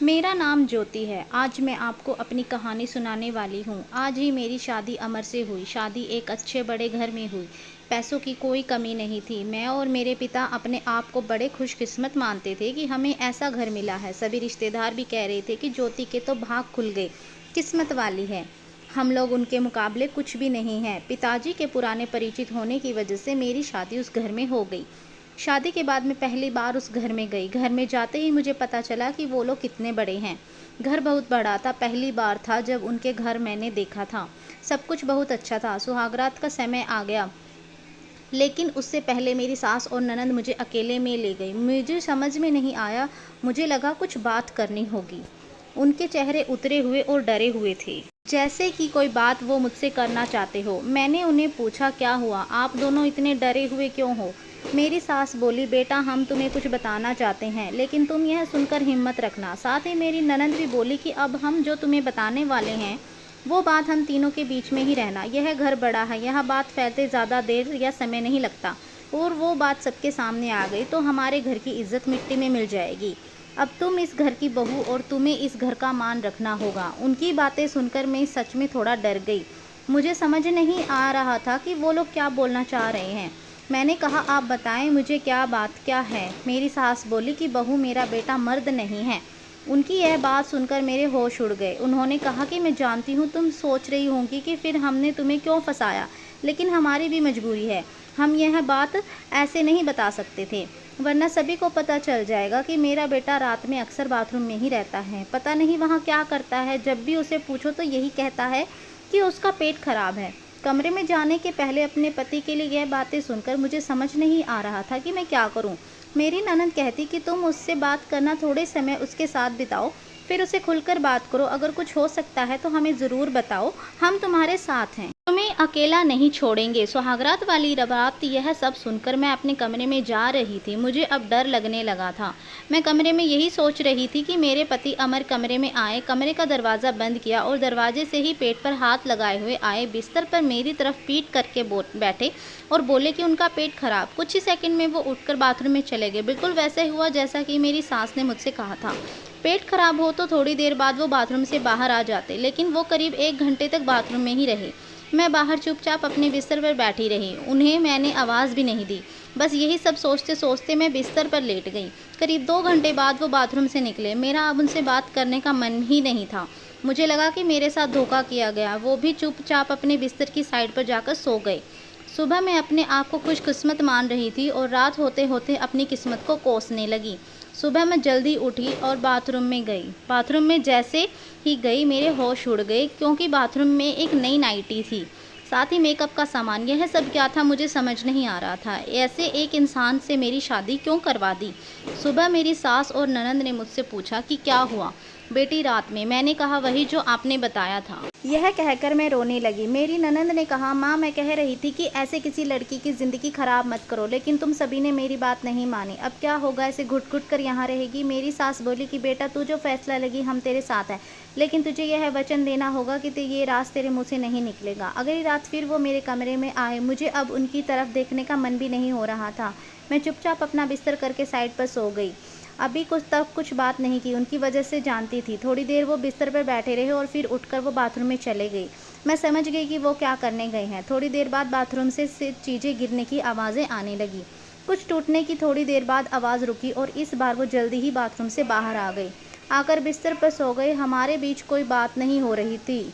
मेरा नाम ज्योति है। आज मैं आपको अपनी कहानी सुनाने वाली हूँ। आज ही मेरी शादी अमर से हुई। शादी एक अच्छे बड़े घर में हुई। पैसों की कोई कमी नहीं थी। मैं और मेरे पिता अपने आप को बड़े खुशकिस्मत मानते थे कि हमें ऐसा घर मिला है। सभी रिश्तेदार भी कह रहे थे कि ज्योति के तो भाग खुल गए, किस्मत वाली है। हम लोग उनके मुकाबले कुछ भी नहीं हैं। पिताजी के पुराने परिचित होने की वजह से मेरी शादी उस घर में हो गई। शादी के बाद मैं पहली बार उस घर में गई। घर में जाते ही मुझे पता चला कि वो लोग कितने बड़े हैं। घर बहुत बड़ा था। पहली बार था जब उनके घर मैंने देखा था। सब कुछ बहुत अच्छा था। सुहागरात का समय आ गया, लेकिन उससे पहले मेरी सास और ननंद मुझे अकेले में ले गई। मुझे समझ में नहीं आया। मुझे लगा कुछ बात करनी होगी। उनके चेहरे उतरे हुए और डरे हुए थे, जैसे कि कोई बात वो मुझसे करना चाहते हो। मैंने उन्हें पूछा, क्या हुआ, आप दोनों इतने डरे हुए क्यों हो? मेरी सास बोली, बेटा हम तुम्हें कुछ बताना चाहते हैं, लेकिन तुम यह सुनकर हिम्मत रखना। साथ ही मेरी ननंद भी बोली कि अब हम जो तुम्हें बताने वाले हैं वो बात हम तीनों के बीच में ही रहना। यह घर बड़ा है, यह बात फैलते ज़्यादा देर या समय नहीं लगता, और वो बात सबके सामने आ गई तो हमारे घर की इज्जत मिट्टी में मिल जाएगी। अब तुम इस घर की बहू और तुम्हें इस घर का मान रखना होगा। उनकी बातें सुनकर मैं सच में थोड़ा डर गई। मुझे समझ नहीं आ रहा था कि वो लोग क्या बोलना चाह रहे हैं। मैंने कहा, आप बताएं मुझे क्या बात क्या है? मेरी सास बोली कि बहू मेरा बेटा मर्द नहीं है। उनकी यह बात सुनकर मेरे होश उड़ गए। उन्होंने कहा कि मैं जानती हूँ तुम सोच रही होंगी कि फिर हमने तुम्हें क्यों फंसाया, लेकिन हमारी भी मजबूरी है। हम यह बात ऐसे नहीं बता सकते थे, वरना सभी को पता चल जाएगा कि मेरा बेटा रात में अक्सर बाथरूम में ही रहता है। पता नहीं वहाँ क्या करता है। जब भी उसे पूछो तो यही कहता है कि उसका पेट खराब है। कमरे में जाने के पहले अपने पति के लिए यह बातें सुनकर मुझे समझ नहीं आ रहा था कि मैं क्या करूं। मेरी ननद कहती कि तुम उससे बात करना, थोड़े समय उसके साथ बिताओ, फिर उसे खुलकर बात करो। अगर कुछ हो सकता है तो हमें ज़रूर बताओ, हम तुम्हारे साथ हैं, तुम्हें अकेला नहीं छोड़ेंगे। सुहागरात वाली रात यह सब सुनकर मैं अपने कमरे में जा रही थी। मुझे अब डर लगने लगा था। मैं कमरे में यही सोच रही थी कि मेरे पति अमर कमरे में आए, कमरे का दरवाज़ा बंद किया और दरवाजे से ही पेट पर हाथ लगाए हुए आए, बिस्तर पर मेरी तरफ पीठ करके बैठे और बोले कि उनका पेट खराब। कुछ ही सेकंड में वो उठकर बाथरूम में चले गए। बिल्कुल वैसे हुआ जैसा कि मेरी सास ने मुझसे कहा था। पेट खराब हो तो थोड़ी देर बाद वो बाथरूम से बाहर आ जाते, लेकिन वो करीब 1 घंटे तक बाथरूम में ही रहे। मैं बाहर चुपचाप अपने बिस्तर पर बैठी रही। उन्हें मैंने आवाज़ भी नहीं दी। बस यही सब सोचते सोचते मैं बिस्तर पर लेट गई। करीब 2 घंटे बाद वो बाथरूम से निकले। मेरा अब उनसे बात करने का मन ही नहीं था। मुझे लगा कि मेरे साथ धोखा किया गया। वो भी चुपचाप अपने बिस्तर की साइड पर जाकर सो गए। सुबह मैं अपने आप को खुशकिस्मत मान रही थी और रात होते होते अपनी किस्मत को कोसने लगी। सुबह मैं जल्दी उठी और बाथरूम में गई। बाथरूम में जैसे ही गई मेरे होश उड़ गए, क्योंकि बाथरूम में एक नई नाइटी थी, साथ ही मेकअप का सामान। यह सब क्या था मुझे समझ नहीं आ रहा था। ऐसे एक इंसान से मेरी शादी क्यों करवा दी? सुबह मेरी सास और ननंद ने मुझसे पूछा कि क्या हुआ बेटी रात में? मैंने कहा, वही जो आपने बताया था। यह कहकर मैं रोने लगी। मेरी ननंद ने कहा, माँ मैं कह रही थी कि ऐसे किसी लड़की की ज़िंदगी ख़राब मत करो, लेकिन तुम सभी ने मेरी बात नहीं मानी। अब क्या होगा? ऐसे घुट घुट कर यहाँ रहेगी? मेरी सास बोली कि बेटा तू जो फैसला लगी हम तेरे साथ हैं, लेकिन तुझे यह वचन देना होगा कि ये राज तेरे मुँह से नहीं निकलेगा। अगली रात फिर वो मेरे कमरे में आए। मुझे अब उनकी तरफ देखने का मन भी नहीं हो रहा था। मैं चुपचाप अपना बिस्तर करके साइड पर सो गई। अभी कुछ तक कुछ बात नहीं की। उनकी वजह से जानती थी। थोड़ी देर वो बिस्तर पर बैठे रहे और फिर उठकर वो बाथरूम में चले गए। मैं समझ गई कि वो क्या करने गए हैं। थोड़ी देर बाद बाथरूम से चीज़ें गिरने की आवाज़ें आने लगी। कुछ टूटने की थोड़ी देर बाद आवाज़ रुकी और इस बार वो जल्दी ही बाथरूम से बाहर आ गई। आकर बिस्तर पर सो गए। हमारे बीच कोई बात नहीं हो रही थी।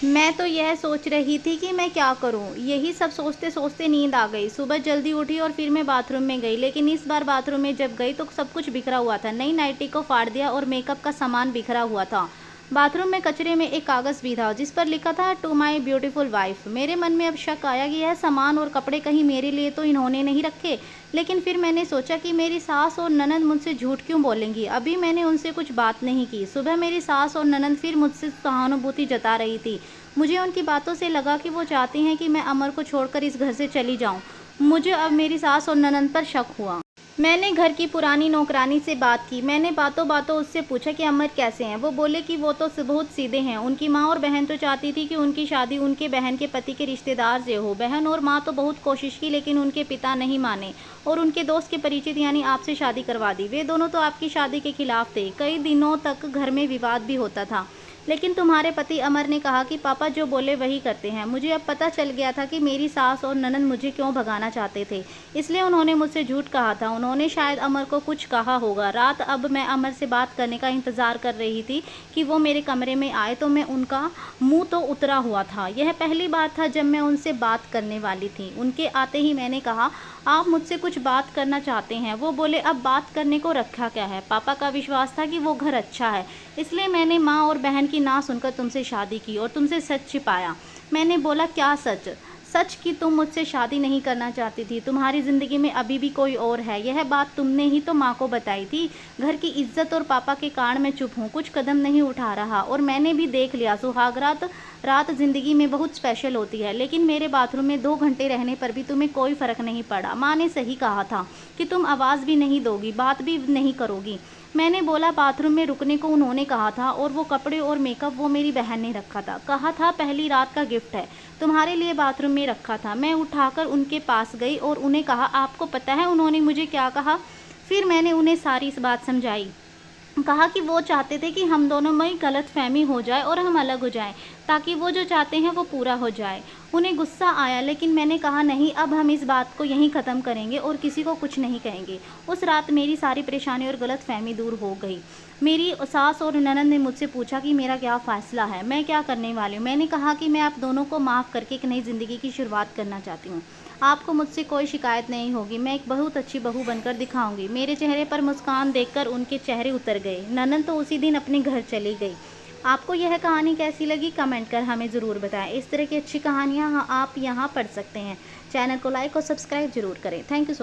मैं तो यह सोच रही थी कि मैं क्या करूं। यही सब सोचते सोचते नींद आ गई। सुबह जल्दी उठी और फिर मैं बाथरूम में गई, लेकिन इस बार बाथरूम में जब गई तो सब कुछ बिखरा हुआ था। नई नाइटी को फाड़ दिया और मेकअप का सामान बिखरा हुआ था। बाथरूम में कचरे में एक कागज़ भी था जिस पर लिखा था, टू माई ब्यूटीफुल वाइफ। मेरे मन में अब शक आया कि यह सामान और कपड़े कहीं मेरे लिए तो इन्होंने नहीं रखे। लेकिन फिर मैंने सोचा कि मेरी सास और ननंद मुझसे झूठ क्यों बोलेंगी। अभी मैंने उनसे कुछ बात नहीं की। सुबह मेरी सास और ननंद फिर मुझसे सहानुभूति जता रही थी। मुझे उनकी बातों से लगा कि वो चाहती हैं कि मैं अमर को छोड़कर इस घर से चली जाऊं। मुझे अब मेरी सास और ननंद पर शक हुआ। मैंने घर की पुरानी नौकरानी से बात की। मैंने बातों बातों उससे पूछा कि अमर कैसे हैं। वो बोले कि वो तो बहुत सीधे हैं। उनकी माँ और बहन तो चाहती थी कि उनकी शादी उनके बहन के पति के रिश्तेदार से हो। बहन और माँ तो बहुत कोशिश की, लेकिन उनके पिता नहीं माने और उनके दोस्त के परिचित यानी आपसे शादी करवा दी। वे दोनों तो आपकी शादी के खिलाफ थे। कई दिनों तक घर में विवाद भी होता था, लेकिन तुम्हारे पति अमर ने कहा कि पापा जो बोले वही करते हैं। मुझे अब पता चल गया था कि मेरी सास और ननद मुझे क्यों भगाना चाहते थे, इसलिए उन्होंने मुझसे झूठ कहा था। उन्होंने शायद अमर को कुछ कहा होगा। रात अब मैं अमर से बात करने का इंतज़ार कर रही थी कि वो मेरे कमरे में आए, तो मैं उनका मुंह तो उतरा हुआ था। यह पहली बार था जब मैं उनसे बात करने वाली थी। उनके आते ही मैंने कहा, आप मुझसे कुछ बात करना चाहते हैं? वो बोले, अब बात करने को रखा क्या है। पापा का विश्वास था कि वो घर अच्छा है, इसलिए मैंने माँ और बहन की ना सुनकर तुमसे शादी की और तुमसे सच छिपाया। मैंने बोला, क्या सच? सच कि तुम मुझसे शादी नहीं करना चाहती थी। तुम्हारी ज़िंदगी में अभी भी कोई और है। यह बात तुमने ही तो माँ को बताई थी। घर की इज्जत और पापा के कारण मैं चुप हूँ, कुछ कदम नहीं उठा रहा। और मैंने भी देख लिया, सुहागरात रात ज़िंदगी में बहुत स्पेशल होती है, लेकिन मेरे बाथरूम में 2 घंटे रहने पर भी तुम्हें कोई फ़र्क नहीं पड़ा। माँ ने सही कहा था कि तुम आवाज़ भी नहीं दोगी, बात भी नहीं करोगी। मैंने बोला, बाथरूम में रुकने को उन्होंने कहा था, और वो कपड़े और मेकअप वो मेरी बहन ने रखा था। कहा था पहली रात का गिफ्ट है, तुम्हारे लिए बाथरूम में रखा था। मैं उठाकर उनके पास गई और उन्हें कहा, आपको पता है उन्होंने मुझे क्या कहा? फिर मैंने उन्हें सारी इस बात समझाई। कहा कि वो चाहते थे कि हम दोनों में गलतफहमी हो जाए और हम अलग हो जाएं, ताकि वो जो चाहते हैं वो पूरा हो जाए। उन्हें गुस्सा आया, लेकिन मैंने कहा, नहीं, अब हम इस बात को यहीं ख़त्म करेंगे और किसी को कुछ नहीं कहेंगे। उस रात मेरी सारी परेशानी और गलतफहमी दूर हो गई। मेरी सास और ननद ने मुझसे पूछा कि मेरा क्या फ़ैसला है, मैं क्या करने वाली हूँ। मैंने कहा कि मैं आप दोनों को माफ़ करके एक नई ज़िंदगी की शुरुआत करना चाहती हूँ। आपको मुझसे कोई शिकायत नहीं होगी। मैं एक बहुत अच्छी बहू बनकर दिखाऊंगी। मेरे चेहरे पर मुस्कान देखकर उनके चेहरे उतर गए। ननद तो उसी दिन अपने घर चली गई। आपको यह कहानी कैसी लगी, कमेंट कर हमें ज़रूर बताएं। इस तरह की अच्छी कहानियाँ आप यहाँ पढ़ सकते हैं। चैनल को लाइक और सब्सक्राइब ज़रूर करें। Thank you so